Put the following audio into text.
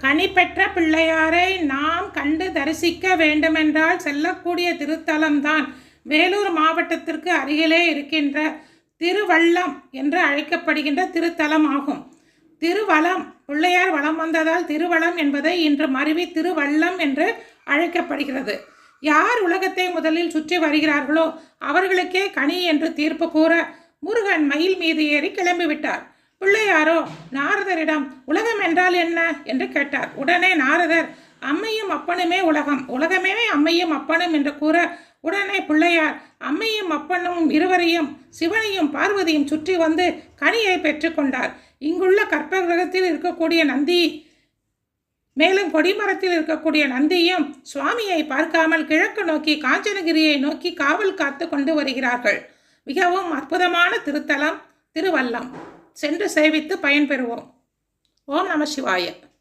கனி பெற்ற பிள்ளையாரை நாம் கண்டு தரிசிக்க வேண்டுமென்றால் செல்லக்கூடிய திருத்தலம்தான் வேலூர் மாவட்டத்திற்கு அருகிலே இருக்கின்ற திருவள்ளம் என்று அழைக்கப்படுகின்ற திருத்தலம் ஆகும். திருவலம், பிள்ளையார் வலம் வந்ததால் திருவலம் என்பதை இன்று மருவி திருவள்ளம் என்று அழைக்கப்படுகிறது. யார் உலகத்தை முதலில் சுற்றி வருகிறார்களோ அவர்களுக்கே கனி என்று தீர்ப்பு கூற முருகன் மயில் மீது ஏறி கிளம்பிவிட்டார். பிள்ளையாரோ நாரதரிடம் உலகம் என்றால் என்ன என்று கேட்டார். உடனே நாரதர் அம்மையும் அப்பனுமே உலகம், உலகமே அம்மையும் அப்பனும் என்று கூற உடனே பிள்ளையார் அம்மையும் அப்பனும் இருவரையும் சிவனையும் பார்வதியும் சுற்றி வந்து கனியை பெற்றுக்கொண்டார். இங்குள்ள கற்பகிரகத்தில் இருக்கக்கூடிய நந்தி மேலும் கொடிமரத்தில் இருக்கக்கூடிய நந்தியும் சுவாமியை பார்க்காமல் கிழக்கு நோக்கி காஞ்சனகிரியை நோக்கி காவல் காத்து கொண்டு வருகிறார்கள். மிகவும் அற்புதமான திருத்தலம் திருவல்லம். சென்று சேவித்து பயன்பெறுவோம். ஓம் நம சிவாய.